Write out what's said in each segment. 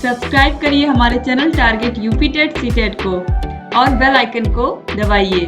Subscribe करिए हमारे channel target UP TET C TET को और बेल आइकन को दबाइए।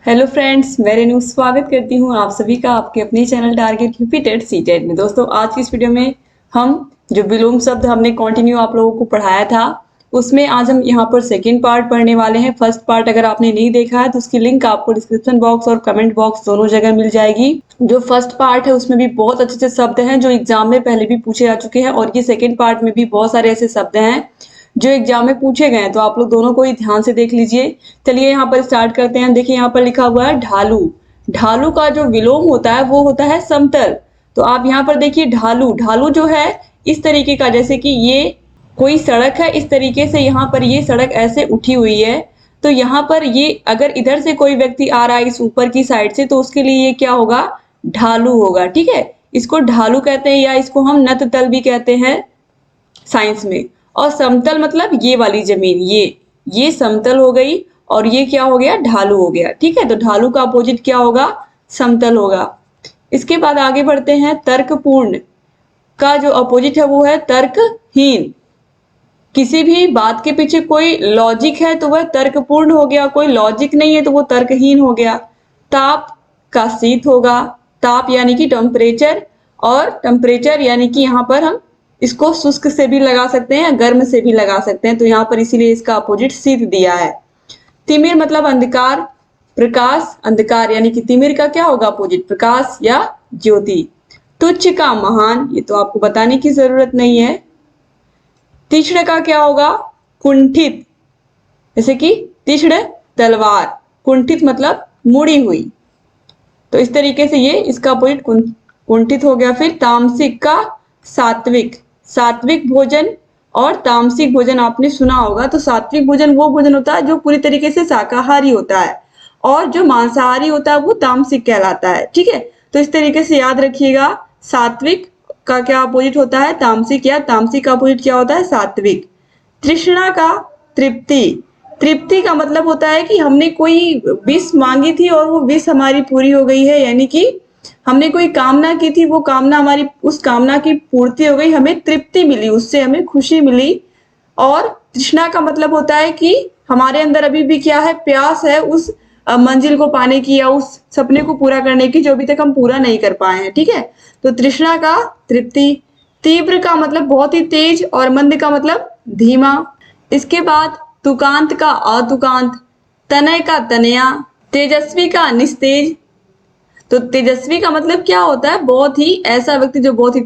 हेलो फ्रेंड्स, मैं रेनू स्वागत करती हूँ आप सभी का आपके अपने channel target UP TET C TET में। दोस्तों, आज की इस वीडियो में हम जो विलोम शब्द हमने कंटिन्यू आप लोगों को पढ़ाया था उसमें आज हम यहाँ पर सेकेंड पार्ट पढ़ने वाले हैं। फर्स्ट पार्ट अगर आपने नहीं देखा है तो उसकी लिंक आपको डिस्क्रिप्शन बॉक्स और कमेंट बॉक्स दोनों जगह मिल जाएगी। जो फर्स्ट पार्ट है उसमें भी बहुत अच्छे अच्छे शब्द हैं जो एग्जाम में पहले भी पूछे जा चुके हैं, और ये सेकेंड पार्ट में भी बहुत सारे ऐसे शब्द हैं जो एग्जाम में पूछे गए हैं, तो आप लोग दोनों को ही ध्यान से देख लीजिए। चलिए यहाँ पर स्टार्ट करते हैं। देखिए यहाँ पर लिखा हुआ है ढालू। ढालू का जो विलोम होता है वो होता है समतल। तो आप यहाँ पर देखिए ढालू, ढालू जो है इस तरीके का, जैसे कि ये कोई सड़क है, इस तरीके से यहाँ पर ये सड़क ऐसे उठी हुई है, तो यहाँ पर ये अगर इधर से कोई व्यक्ति आ रहा है इस ऊपर की साइड से तो उसके लिए ये क्या होगा, ढालू होगा। ठीक है, इसको ढालू कहते हैं या इसको हम नत तल भी कहते हैं साइंस में। और समतल मतलब ये वाली जमीन, ये समतल हो गई और ये क्या हो गया, ढालू हो गया। ठीक है, तो ढालू का अपोजिट क्या होगा, समतल होगा। इसके बाद आगे बढ़ते हैं। तर्कपूर्ण का जो अपोजिट है वो है तर्कहीन। किसी भी बात के पीछे कोई लॉजिक है तो वह तर्कपूर्ण हो गया, कोई लॉजिक नहीं है तो वो तर्कहीन हो गया। ताप का शीत होगा, ताप यानी कि टेम्परेचर, और टेम्परेचर यानी कि यहाँ पर हम इसको शुष्क से भी लगा सकते हैं या गर्म से भी लगा सकते हैं, तो यहाँ पर इसीलिए इसका अपोजिट शीत दिया है। तिमिर मतलब अंधकार, प्रकाश, अंधकार यानी कि तिमिर का क्या होगा अपोजिट, प्रकाश या ज्योति। तुच्छ का महान, ये तो आपको बताने की जरूरत नहीं है। तीक्ष्ण का क्या होगा, कुंठित, जैसे कि तीक्ष्ण तलवार, कुंठित मतलब मुड़ी हुई, तो इस तरीके से ये इसका अपोजिट कुंठित हो गया। फिर तामसिक का सात्विक, सात्विक भोजन और तामसिक भोजन आपने सुना होगा। तो सात्विक भोजन वो भोजन होता है जो पूरी तरीके से शाकाहारी होता है, और जो मांसाहारी होता है वो तामसिक कहलाता है। ठीक है, तो इस तरीके से याद रखिएगा, सात्विक का क्या अपोजिट होता है, तामसिक, या तामसिक का अपोजिट क्या होता है, सात्विक। तृष्णा का तृप्ति, तृप्ति का मतलब होता है कि हमने कोई विश मांगी थी और वो विश हमारी पूरी हो गई है, यानी कि हमने कोई कामना की थी, वो कामना हमारी, उस कामना की पूर्ति हो गई, हमें तृप्ति मिली, उससे हमें खुशी मिली। और तृष्णा का मतलब होता है कि हमारे अंदर अभी भी क्या है, प्यास है उस मंजिल को पाने की या उस सपने को पूरा करने की जो अभी तक हम पूरा नहीं कर पाए हैं। ठीक है, तो तृष्णा का तृप्ति। तीव्र का मतलब बहुत ही तेज, और मंद का मतलब धीमा। इसके बाद तुकांत का अतुकांत, तनय का तनया, तेजस्वी का निस्तेज। तो तेजस्वी का मतलब क्या होता है, बहुत ही ऐसा व्यक्ति जो बहुत ही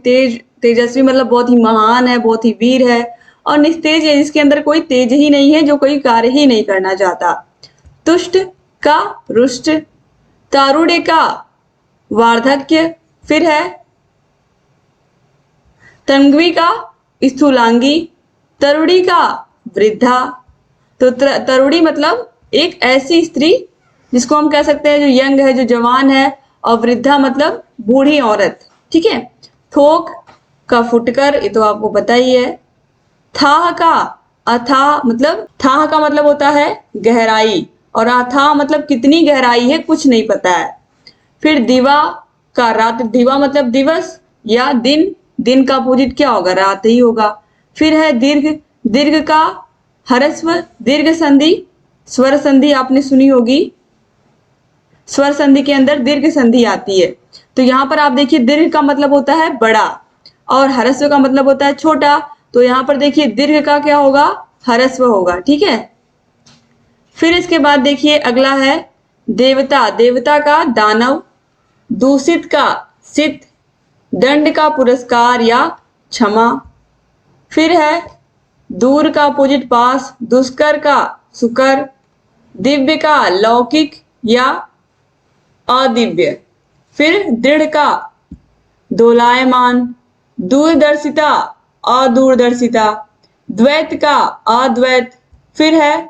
तेजस्वी मतलब बहुत ही महान है, बहुत ही वीर है। और निस्तेज है जिसके अंदर कोई तेज ही नहीं है, जो कोई कार्य ही नहीं करना चाहता। तुष्ट का रुष्ट, तारुण्य का वार्धक्य, फिर है तंग्वी का स्थूलांगी, तरुणी का वृद्धा। तो तरुणी मतलब एक ऐसी स्त्री जिसको हम कह सकते हैं जो यंग है, जो जवान है, और वृद्धा मतलब बूढ़ी औरत। ठीक है, थोक का फुटकर, ये तो आपको पता ही है। थाह का अथाह, मतलब थाह का मतलब होता है गहराई, और अथाह मतलब कितनी गहराई है कुछ नहीं पता है। फिर दिवा का रात, दिवा मतलब दिवस या दिन, दिन का अपोजिट क्या होगा, रात ही होगा। फिर है दीर्घ, दीर्घ का ह्रस्व, दीर्घ संधि, स्वर संधि आपने सुनी होगी, स्वर संधि के अंदर दीर्घ संधि आती है। तो यहाँ पर आप देखिए दीर्घ का मतलब होता है बड़ा और ह्रस्व का मतलब होता है छोटा, तो यहाँ पर देखिए दीर्घ का क्या होगा, ह्रस्व होगा। ठीक है, फिर इसके बाद देखिए अगला है देवता, देवता का दानव, दूषित का सित, दंड का पुरस्कार या क्षमा। फिर है दूर का अपोजिट पास, दुष्कर का सुकर, दिव्य का लौकिक या अदिव्य। फिर दृढ़ का दोलायमान, दूरदर्शिता अदूरदर्शिता, द्वैत का अद्वैत। फिर है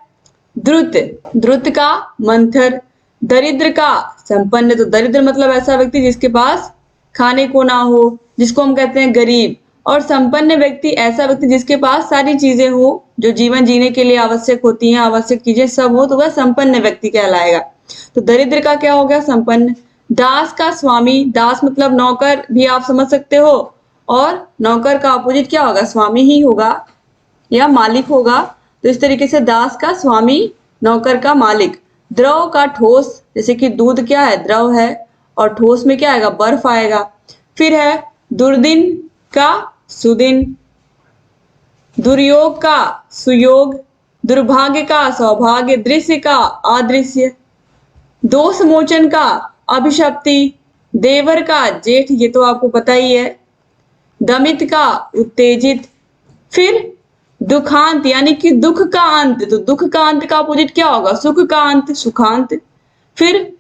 द्रुत, द्रुत का मंथर, दरिद्र का संपन्न। तो दरिद्र मतलब ऐसा व्यक्ति जिसके पास खाने को ना हो, जिसको हम कहते हैं गरीब। और संपन्न व्यक्ति ऐसा व्यक्ति जिसके पास सारी चीजें हो जो जीवन जीने के लिए आवश्यक होती हैं, आवश्यक चीजें सब हो, तो वह संपन्न व्यक्ति कहलाएगा। तो दरिद्र का क्या हो गया, संपन्न। दास का स्वामी, दास मतलब नौकर भी आप समझ सकते हो, और नौकर का अपोजिट क्या होगा, स्वामी ही होगा। या मालिक होगा। तो इस तरीके से दास का स्वामी, नौकर का मालिक। द्रव का ठोस, जैसे कि दूध क्या है, द्रव है, और ठोस में क्या आएगा, बर्फ आएगा। फिर है दुर्दिन का सुदिन, दुर्योग का सुयोग, दुर्भाग्य का सौभाग्य, दृश्य का अदृश्य, दोष मोचन का अभिशप्ति, देवर का जेठ, ये तो आपको पता ही है, दमित का उत्तेजित। फिर दुखांत यानी कि दुख का अंत, तो दुख का अंत का अपोजिट क्या होगा, सुख का अंत, सुखांत। फिर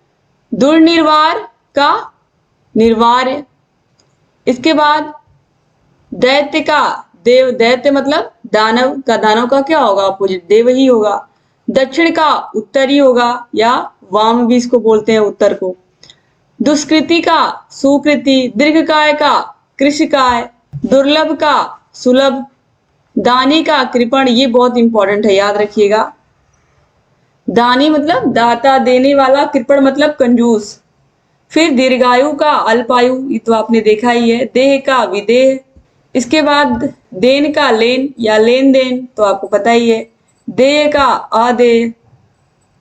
दुर्निर्वार का निर्वार्य। इसके बाद दैत्य का देव, दैत्य मतलब दानव का, दानव का क्या होगा अपोजिट, देव ही होगा। दक्षिण का उत्तरी होगा, या वाम भी इसको बोलते हैं उत्तर को। दुष्कृति का सुकृति, दीर्घकाय का कृषिकाय, दुर्लभ का सुलभ, दानी का कृपण, ये बहुत इंपॉर्टेंट है, याद रखिएगा। दानी मतलब दाता, देने वाला, कृपण मतलब कंजूस। फिर दीर्घायु का अल्पायु, ये तो आपने देखा ही है। देह का विदेह। इसके बाद देन का लेन या लेन देन, तो आपको पता ही है। देय का अदेय,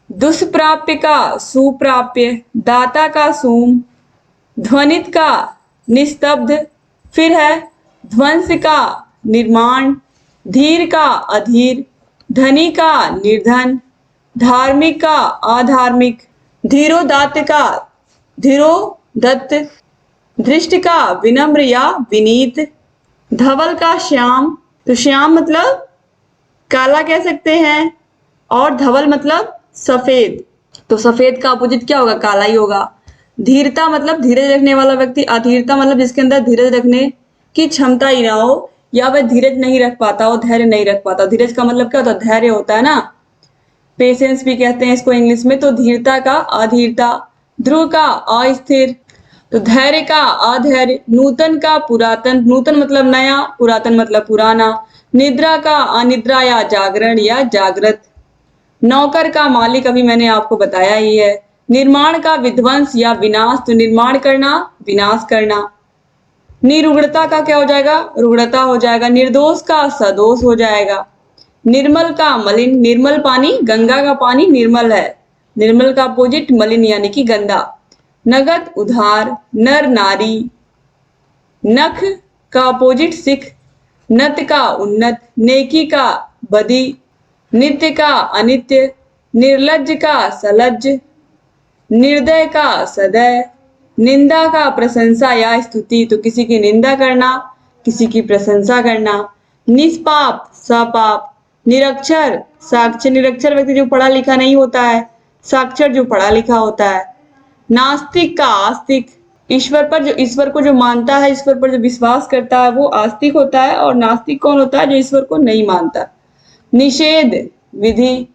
दुष्प्राप्य का सुप्राप्य, दाता का सूम, ध्वनित का निस्तब्ध। फिर है ध्वंस का निर्माण, धीर का अधीर, धनी का निर्धन, धार्मिक का अधार्मिक, धीरोदात्त का धीरोदत्त, धृष्ट का विनम्र या विनीत, धवल का श्याम, तो श्याम मतलब काला कह सकते हैं, और धवल मतलब सफेद, तो सफेद का अपोजिट क्या होगा, काला ही होगा। धीरता मतलब धीरज रखने वाला व्यक्ति, अधीरता मतलब जिसके अंदर धीरज रखने की क्षमता ही ना हो, या वह धीरज नहीं रख पाता हो, धैर्य नहीं रख पाता। धीरज का मतलब क्या होता है, धैर्य होता है ना, पेशेंस भी कहते हैं इसको इंग्लिश में। तो धीरता का अधीरता, ध्रुव का अस्थिर, तो धैर्य का अधैर्य, नूतन का पुरातन, नूतन मतलब नया, पुरातन मतलब पुराना, निद्रा का अनिद्रा या जागरण या जागृत, नौकर का मालिक, अभी मैंने आपको बताया ही है। निर्माण का विध्वंस या विनाश, तो निर्माण करना, विनाश करना। निरुग्णता का क्या हो जाएगा, रुग्णता हो जाएगा। निर्दोष का सदोष हो जाएगा। निर्मल का मलिन, निर्मल पानी, गंगा का पानी निर्मल है, निर्मल का अपोजिट मलिन यानी कि गंदा। नगद उधार, नर नारी, नख का अपोजिट सिख, नत का उन्नत, नेकी का बदी, नित्य का अनित्य, निर्लज्ज का सलज्ज, निर्दय का सदय, निंदा का प्रशंसा या स्तुति, तो किसी की निंदा करना, किसी की प्रशंसा करना। निष्पाप सपाप, निरक्षर साक्षर, निरक्षर व्यक्ति जो पढ़ा लिखा नहीं होता है, साक्षर जो पढ़ा लिखा होता है। नास्तिक का आस्तिक, ईश्वर पर जो, ईश्वर को जो मानता है, ईश्वर पर जो विश्वास करता है वो आस्तिक होता है, और नास्तिक कौन होता है, जो ईश्वर को नहीं मानता। निषेध विधि,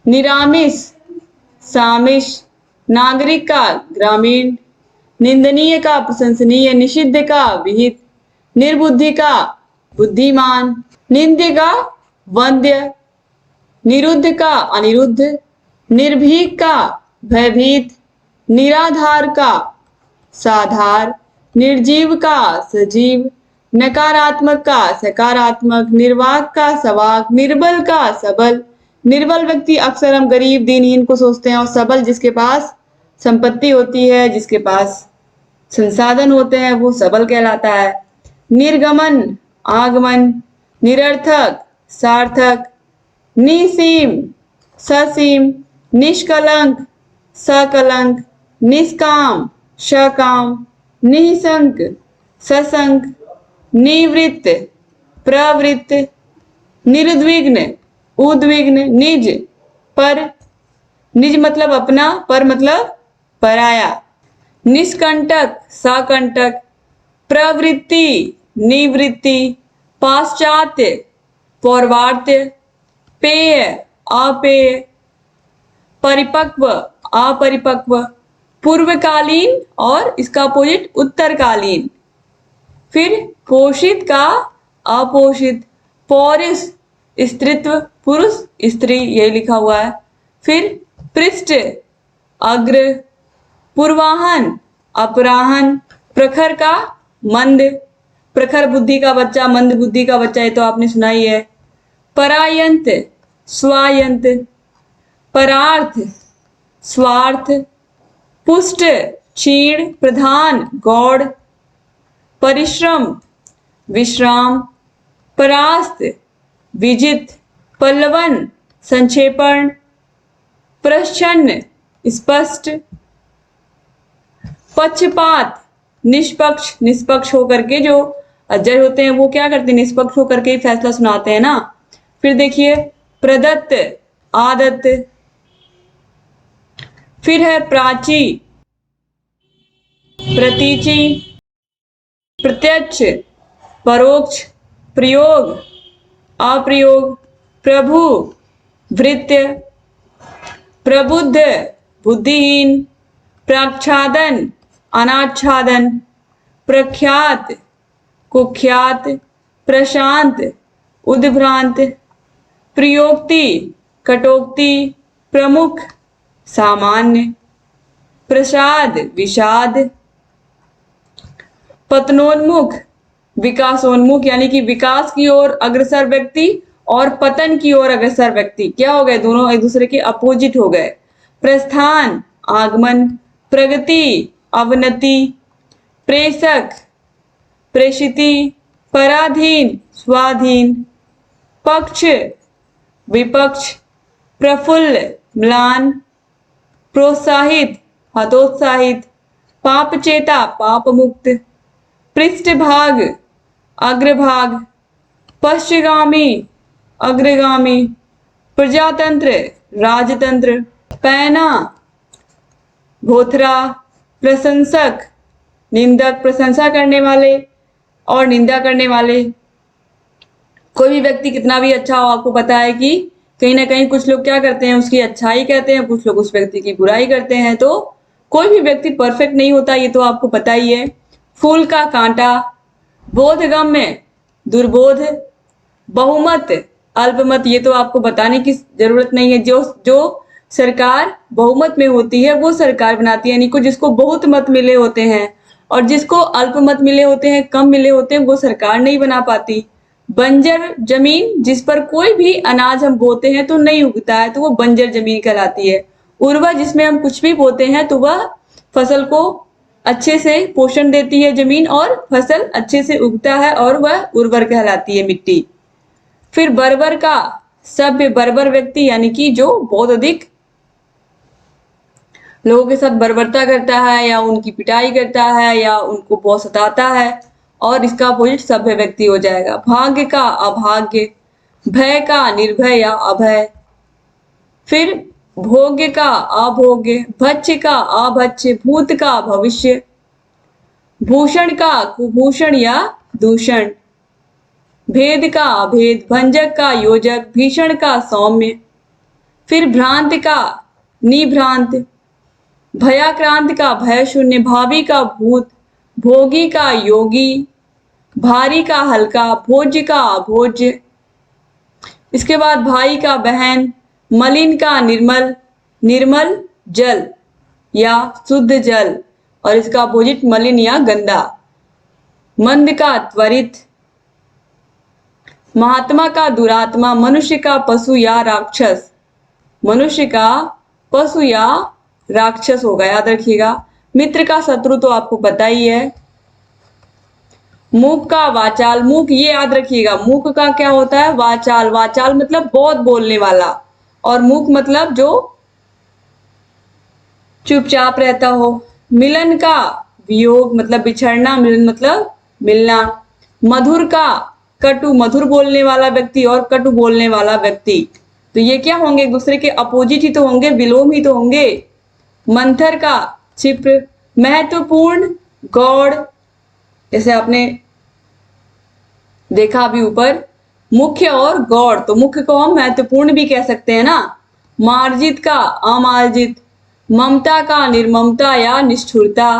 निरामिष सामिष, नागरिक का ग्रामीण, निंदनीय का प्रशंसनीय, निषिद्ध का विहित, निर्बुद्धि का बुद्धिमान, निंद्य का वंद्य, निरुद्ध का अनिरुद्ध, निर्भीक का भयभीत, निराधार का साधार, निर्जीव का सजीव, नकारात्मक का सकारात्मक, निर्वाक का सवाक, निर्बल का सबल। निर्बल व्यक्ति अक्सर हम गरीब दीनहीन को सोचते हैं, और सबल जिसके पास संपत्ति होती है, जिसके पास संसाधन होते हैं, वो सबल कहलाता है। निर्गमन आगमन, निरर्थक सार्थक, निसीम ससीम, निष्कलंक सकलंक, निष्काम सकाम, निसंक सशंक, निवृत्त प्रवृत्त, निर्द्विग्न उद्विग्न, निज पर, निज मतलब अपना, पर मतलब पराया, निष्कंटक साकंटक, प्रवृत्ति निवृत्ति, पाश्चात्य पौर्वात्य, पेय अपेय, परिपक्व अपरिपक्व, पूर्वकालीन और इसका अपोजिट उत्तरकालीन। फिर पोषित का अपोषित, पौरुष स्त्रीत्व, पुरुष स्त्री, यही लिखा हुआ है। फिर पृष्ठ अग्र, पूर्वाहन अपराहन, प्रखर का मंद, प्रखर बुद्धि का बच्चा, मंद बुद्धि का बच्चा, ये तो आपने सुना ही है। परायंत, स्वायंत, परार्थ, स्वार्थ, पुष्ट, क्षीण, प्रधान, गौड़, परिश्रम, विश्राम, परास्त, विजित, पल्लवन, संक्षेपण, प्रच्छन्न, स्पष्ट, पक्षपात, निष्पक्ष, निष्पक्ष होकर के जो जज होते हैं वो क्या करते हैं, निष्पक्ष होकर के ही फैसला सुनाते हैं ना। फिर देखिए प्रदत्त, आदत्त, फिर है प्राची, प्रतीचि, प्रत्यक्ष, परोक्ष, प्रयोग, अप्रयोग, प्रभु, भृत्य, प्रबुद्ध, बुद्धिहीन, प्रक्षादन, अनाच्छादन, प्रख्यात, कुख्यात, प्रशांत, उद्भ्रांत, प्रयोक्ति, कटोक्ति, प्रमुख, सामान्य, प्रसाद, विषाद, पतनोन्मुख, विकासोन्मुख, यानी कि विकास की ओर अग्रसर व्यक्ति और पतन की ओर अग्रसर व्यक्ति क्या हो गए, दोनों एक दूसरे के अपोजिट हो गए। प्रस्थान, आगमन, प्रगति, अवनति, प्रेषक, प्रेषिति, पराधीन, स्वाधीन, पक्ष, विपक्ष, प्रफुल्ल, म्लान, प्रोत्साहित, हतोत्साहित, पापचेता, पाप मुक्त, पृष्ठभाग, अग्रभाग, पश्चिगामी, अग्रगामी, प्रजातंत्र, राजतंत्र, पैना, भोथरा, प्रशंसक, निंदक, प्रशंसा करने वाले और निंदा करने वाले। कोई भी व्यक्ति कितना भी अच्छा हो, आपको पता है कि कहीं ना कहीं कुछ लोग क्या करते हैं, उसकी अच्छाई कहते हैं, कुछ लोग उस व्यक्ति की बुराई करते हैं। तो कोई भी व्यक्ति परफेक्ट नहीं होता, ये तो आपको पता ही है। फूल का कांटा, बोधगम्य, दुर्बोध, बहुमत, अल्पमत, ये तो आपको बताने की जरूरत नहीं है। जो जो सरकार बहुमत में होती है वो सरकार बनाती है, यानी कि जिसको बहुत मत मिले होते हैं और जिसको अल्पमत मिले होते हैं, कम मिले होते हैं, वो सरकार नहीं बना पाती। बंजर जमीन, जिस पर कोई भी अनाज हम बोते हैं तो नहीं उगता है, तो वो बंजर जमीन कहलाती है। उर्वर, जिसमें हम कुछ भी बोते हैं तो वह फसल को अच्छे से पोषण देती है जमीन और फसल अच्छे से उगता है और वह उर्वर कहलाती है मिट्टी। फिर बर्बर का सभ्य, बर्बर व्यक्ति यानी कि जो बहुत अधिक लोगों के साथ बर्बरता करता है या उनकी पिटाई करता है या उनको बहुत सताता है, और इसका अपोजिट सभ्य व्यक्ति हो जाएगा। भाग्य का अभाग्य, भय का निर्भय या अभय, फिर भोग्य का अभोग्य, भक्ष्य का अभक्ष्य, भूत का भविष्य, भूषण का कुभूषण या दूषण, भेद का अभेद, भंजक का योजक, भीषण का सौम्य, फिर भ्रांत का निभ्रांत, भयाक्रांत का भय शून्य, भावी का भूत, भोगी का योगी, भारी का हल्का, भोज्य का अभोज्य, इसके बाद भाई का बहन, मलिन का निर्मल, निर्मल जल या शुद्ध जल, और इसका अपोजिट मलिन या गंदा, मंद का त्वरित, महात्मा का दुरात्मा, मनुष्य का पशु या राक्षस, मनुष्य का पशु या राक्षस होगा, याद रखिएगा। मित्र का शत्रु तो आपको पता ही है। मूक का वाचाल, मूक ये याद रखिएगा, मूक का क्या होता है, वाचाल, वाचाल मतलब बहुत बोलने वाला, और मूक मतलब जो चुपचाप रहता हो। मिलन का वियोग मतलब बिछड़ना, मिलन मतलब मिलना। मधुर का कटु, मधुर बोलने वाला व्यक्ति और कटु बोलने वाला व्यक्ति, तो ये क्या होंगे, एक दूसरे के अपोजिट ही तो होंगे, विलोम ही तो होंगे। मंथर का क्षिप्र, महत्वपूर्ण, गौड़, जैसे आपने देखा अभी ऊपर, मुख्य और गौड़, तो मुख्य को हम महत्वपूर्ण भी कह सकते हैं ना। मार्जित का अमार्जित, ममता का निर्ममता या निष्ठुरता।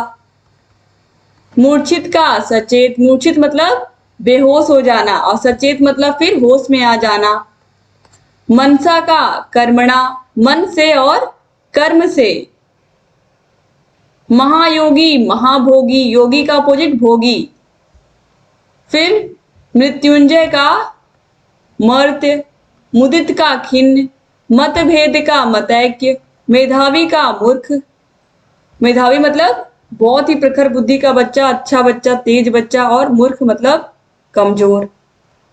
मूर्छित का सचेत, मूर्छित मतलब बेहोश हो जाना और सचेत मतलब फिर होश में आ जाना। मनसा का कर्मणा, मन से और कर्म से। महायोगी, महाभोगी, योगी का अपोजिट भोगी। फिर मृत्युंजय का मर्त्य, मुदित का खिन्न, मतभेद का मतैक्य, मेधावी का मूर्ख। मेधावी मतलब बहुत ही प्रखर बुद्धि का बच्चा, अच्छा बच्चा, तेज बच्चा, और मूर्ख मतलब कमजोर।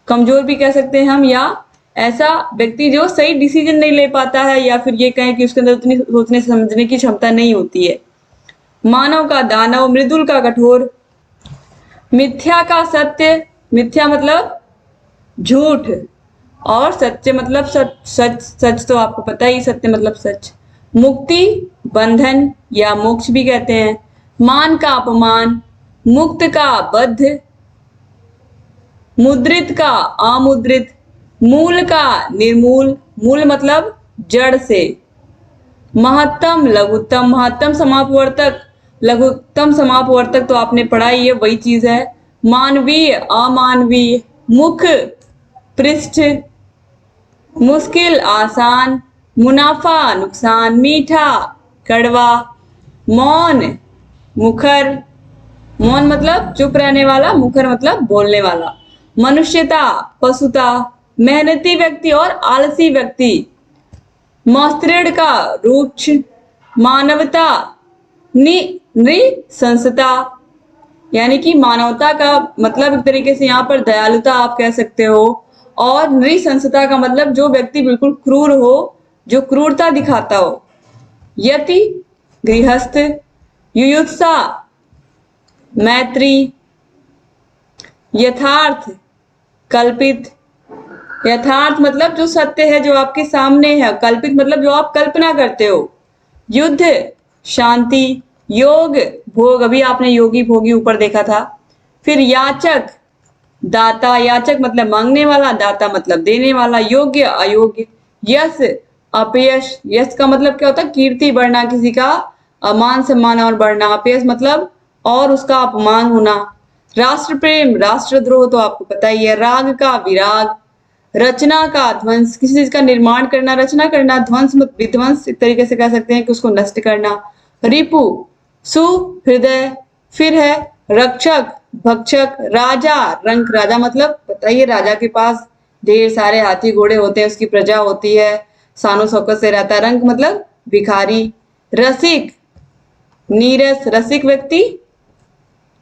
कमजोर भी कह सकते हैं हम, या ऐसा व्यक्ति जो सही डिसीजन नहीं ले पाता है, या फिर ये कहें कि उसके अंदर उतनी सोचने समझने की क्षमता नहीं होती है। मानव का दानव, मृदुल का कठोर, मिथ्या का सत्य, मिथ्या मतलब झूठ, और सत्य मतलब सच, सच सच तो आपको पता ही, सत्य मतलब सच। मुक्ति बंधन या मोक्ष भी कहते हैं। मान का अपमान, मुक्त का बद्ध, मुद्रित का अमुद्रित, मूल का निर्मूल, मूल मतलब जड़ से। महत्तम लघुत्तम, महत्तम समापवर्तक, लघुत्तम समापवर्तक तो आपने पढ़ा ही है, वही चीज है। मानवीय अमानवीय, मुख पृष्ठ, मुश्किल आसान, मुनाफा नुकसान, मीठा कड़वा, मौन मुखर, मौन मतलब चुप रहने वाला, मुखर मतलब बोलने वाला। मनुष्यता पशुता, मेहनती व्यक्ति और आलसी व्यक्ति, मौस्त्रीण का रुक्ष, मानवता नृशंसता, यानी कि मानवता का मतलब एक तरीके से यहाँ पर दयालुता आप कह सकते हो। और नृशंसता का मतलब जो व्यक्ति बिल्कुल क्रूर हो, जो क्रूरता दिखाता हो। यति गृहस्थ, युयुत्सा मैत्री, यथार्थ कल्पित, यथार्थ मतलब जो सत्य है, जो आपके सामने है। कल्पित मतलब जो आप कल्पना करते हो। युद्ध शांति, योग भोग, अभी आपने योगी भोगी ऊपर देखा था। फिर याचक दाता, याचक मतलब मांगने वाला, दाता मतलब देने वाला। योग्य अयोग्य, यश अपयश, यश का मतलब क्या होता है, कीर्ति बढ़ना, किसी का मान सम्मान और बढ़ना। अपयश मतलब और उसका अपमान होना। राष्ट्र प्रेम, राष्ट्रद्रोह तो आपको पता ही है। राग का विराग, रचना का ध्वंस, किसी चीज का निर्माण करना, रचना करना, ध्वंस मत विध्वंस एक तरीके से कह सकते हैं कि उसको नष्ट करना। रिपु सुहृदय, फिर है रक्षक भक्षक, राजा रंक, राजा मतलब बताइए, राजा के पास ढेर सारे हाथी घोड़े होते हैं, उसकी प्रजा होती है, शानो शौकत से रहता है। रंक मतलब भिखारी। रसिक नीरस, रसिक व्यक्ति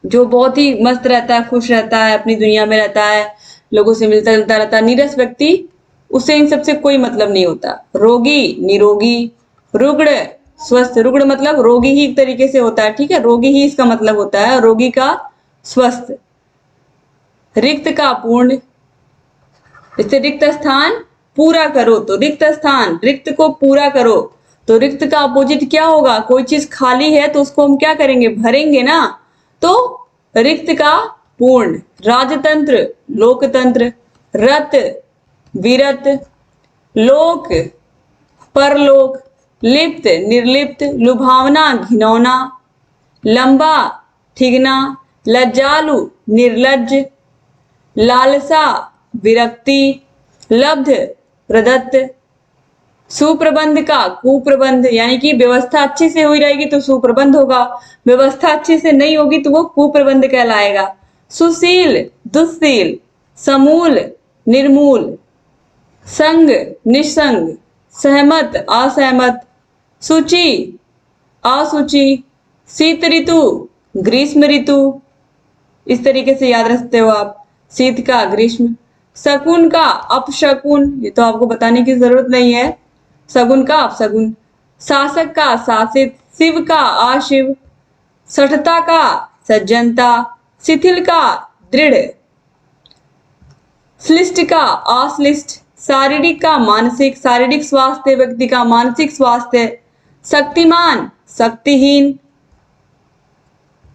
जो बहुत ही मस्त रहता है, खुश रहता है, अपनी दुनिया में रहता है, लोगों से मिलता जुलता रहता है। नीरस व्यक्ति, उससे इन सबसे कोई मतलब नहीं होता। रोगी निरोगी, रुग्ण स्वस्थ, रुग्ण मतलब रोगी ही एक तरीके से होता है, ठीक है, रोगी ही इसका मतलब होता है, रोगी का स्वस्थ। रिक्त का पूर्ण, जैसे रिक्त स्थान पूरा करो, तो रिक्त स्थान, रिक्त को पूरा करो। तो रिक्त का अपोजिट क्या होगा, कोई चीज खाली है तो उसको हम क्या करेंगे, भरेंगे ना। तो रिक्त का पूर्ण। राजतंत्र लोकतंत्र, रत विरत, लोक परलोक, लिप्त निर्लिप्त, लुभावना घिनौना, लंबा ठिगना, लज्जालु निर्लज, लालसा विरक्ति, लब्ध प्रदत्त। सुप्रबंध का कुप्रबंध, यानी कि व्यवस्था अच्छे से हुई रहेगी तो सुप्रबंध होगा, व्यवस्था अच्छे से नहीं होगी तो वो कुप्रबंध कहलाएगा। सुशील दुस्शील, समूल निर्मूल, संग निसंग, सहमत असहमत, सूची असुचि, शीत ऋतु ग्रीष्म ऋतु, इस तरीके से याद रखते हो आप। शीत का ग्रीष्म, शकुन का अपशकुन, ये तो आपको बताने की जरूरत नहीं है, सगुन का अपशगुन। शासक का शासित, शिव का आशिव, सठता का सज्जनता, शिथिल का दृढ़, श्लिष्ट का अश्लिष्ट, शारीरिक का मानसिक, शारीरिक स्वास्थ्य व्यक्ति का, मानसिक स्वास्थ्य। शक्तिमान शक्तिहीन,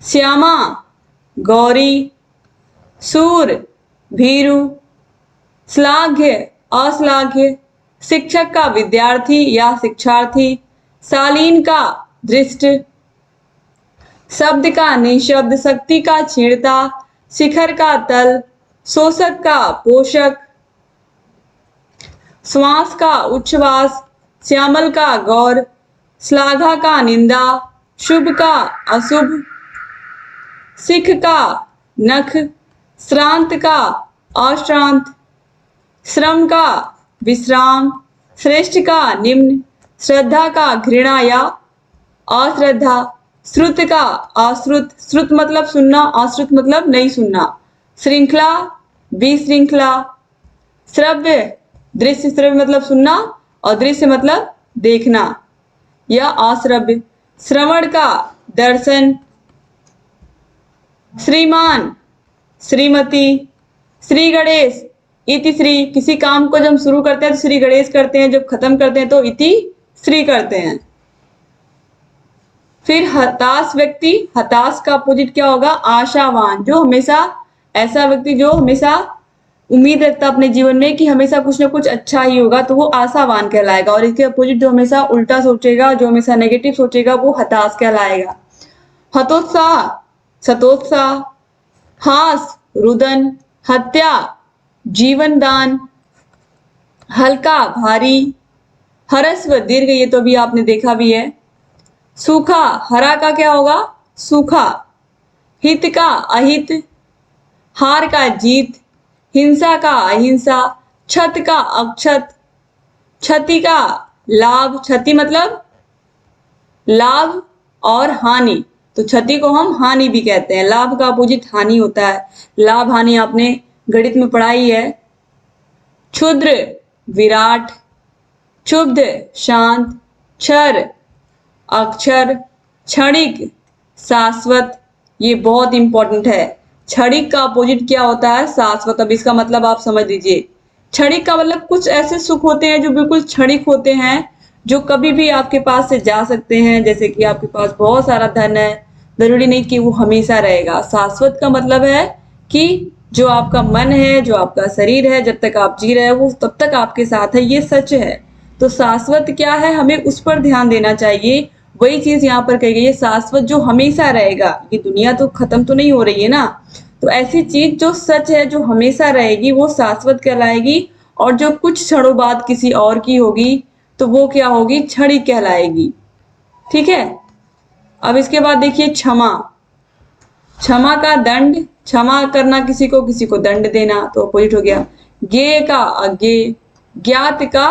श्यामा गौरी, सूर भीरु, श्लाघ्य अश्लाघ्य, शिक्षक का विद्यार्थी या शिक्षार्थी, शालीन का दृष्ट, शब्द का निशब्द, शक्ति का क्षीणता, शिखर का तल, शोषक का पोषक, श्वास का उच्छ्वास, श्यामल का गौर, श्लाघा का निंदा, शुभ का अशुभ, सिख का नख, श्रांत का अश्रांत, श्रम का विश्राम, श्रेष्ठ का निम्न, श्रद्धा का घृणा या अश्रद्धा, श्रुत का अश्रुत, श्रुत मतलब सुनना, अश्रुत मतलब नहीं सुनना, श्रृंखला विश्रृंखला, श्रव्य दृश्य, श्रव्य मतलब सुनना और दृश्य मतलब देखना या अश्रव्य, श्रवण का दर्शन, श्रीमान श्रीमती, श्री गणेश इति श्री, किसी काम को जब हम शुरू करते हैं तो श्री गणेश करते हैं, जब खत्म करते हैं तो इति श्री करते हैं। फिर हताश व्यक्ति, हताश का अपोजिट क्या होगा? आशावान, जो हमेशा, ऐसा व्यक्ति जो हमेशा उम्मीद रखता अपने जीवन में कि हमेशा कुछ ना कुछ अच्छा ही होगा, तो वो आशावान कहलाएगा। और इसके अपोजिट जो हमेशा उल्टा सोचेगा, जो हमेशा नेगेटिव सोचेगा, वो हताश कहलाएगा। हतोत्साह सतोत्साह, हास रुदन, हत्या जीवन दान, हल्का भारी, हरस्व दीर्घ, ये तो भी आपने देखा भी है। सूखा, हरा का क्या होगा? सूखा, हित का अहित, हार का जीत, हिंसा का अहिंसा, क्षत का अक्षत, क्षति का लाभ, क्षति मतलब लाभ और हानि, तो क्षति को हम हानि भी कहते हैं। लाभ का अपोजिट हानि होता है, लाभ हानि आपने गणित में पढ़ाई है। क्षुद्र विराट, क्षुब्ध शांत, क्षर अक्षर, क्षणिक शाश्वत, ये बहुत इंपॉर्टेंट है। क्षणिक का अपोजिट क्या होता है? शाश्वत। अब इसका मतलब आप समझ लीजिए, क्षणिक का मतलब कुछ ऐसे सुख होते हैं जो बिल्कुल क्षणिक होते हैं, जो कभी भी आपके पास से जा सकते हैं। जैसे कि आपके पास बहुत सारा धन है, जरूरी नहीं कि वो हमेशा रहेगा। शाश्वत का मतलब है कि जो आपका मन है, जो आपका शरीर है, जब तक आप जी रहे हो वो तब तक आपके साथ है, ये सच है। तो शाश्वत क्या है, हमें उस पर ध्यान देना चाहिए। वही चीज यहाँ पर कही गई है, शाश्वत जो हमेशा रहेगा। ये दुनिया तो खत्म तो नहीं हो रही है ना, तो ऐसी चीज जो सच है, जो हमेशा रहेगी, वो शाश्वत कहलाएगी। और जो कुछ क्षणों बाद किसी और की होगी तो वो क्या होगी? क्षणिक कहलाएगी। ठीक है। अब इसके बाद देखिए क्षमा, क्षमा का दंड, क्षमा करना किसी को दंड देना, तो अपोजिट हो गया। ज्ञेय का अज्ञेय, ज्ञात का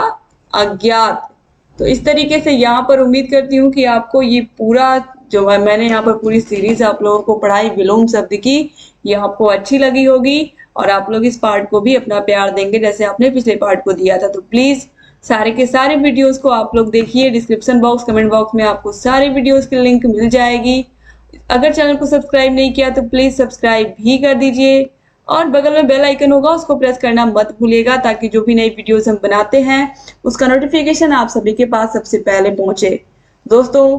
अज्ञात। तो इस तरीके से यहाँ पर उम्मीद करती हूँ कि आपको ये पूरा जो है, मैंने यहाँ पर पूरी सीरीज आप लोगों को पढ़ाई विलोम शब्द की, ये आपको अच्छी लगी होगी और आप लोग इस पार्ट को भी अपना प्यार देंगे जैसे आपने पिछले पार्ट को दिया था। तो प्लीज सारे के सारे वीडियोस को आप लोग देखिए। डिस्क्रिप्शन बॉक्स, कमेंट बॉक्स में आपको सारे वीडियोस की लिंक मिल जाएगी। अगर चैनल को सब्सक्राइब नहीं किया तो प्लीज सब्सक्राइब भी कर दीजिए और बगल में बेल आइकन होगा, उसको प्रेस करना मत भूलिएगा, ताकि जो भी नई वीडियोस हम बनाते हैं उसका नोटिफिकेशन आप सभी के पास सबसे पहले पहुंचे। दोस्तों,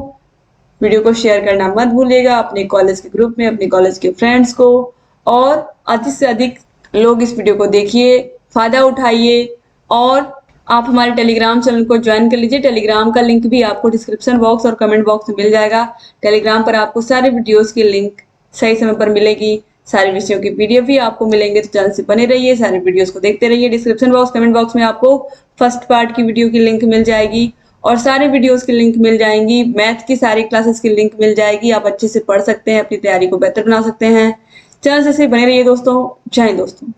वीडियो को शेयर करना मत भूलिएगा अपने कॉलेज के ग्रुप में, अपने कॉलेज के फ्रेंड्स को, और अधिक से अधिक लोग इस वीडियो को देखिए, फायदा उठाइए। और आप हमारे टेलीग्राम चैनल को ज्वाइन कर लीजिए। टेलीग्राम का लिंक भी आपको डिस्क्रिप्शन बॉक्स और कमेंट बॉक्स में मिल जाएगा। टेलीग्राम पर आपको सारे वीडियोस की लिंक सही समय पर मिलेगी, सारे विषयों की पीडीएफ भी आपको मिलेंगे। तो चैनल से बने रहिए, सारे वीडियोस को देखते रहिए। डिस्क्रिप्शन बॉक्स, कमेंट बॉक्स में आपको फर्स्ट पार्ट की वीडियो की लिंक मिल जाएगी और सारे वीडियोस की लिंक मिल जाएंगी। मैथ की सारी क्लासेस की लिंक मिल जाएगी, आप अच्छे से पढ़ सकते हैं, अपनी तैयारी को बेहतर बना सकते हैं। चैनल से बने रहिए दोस्तों। जय हिंद दोस्तों।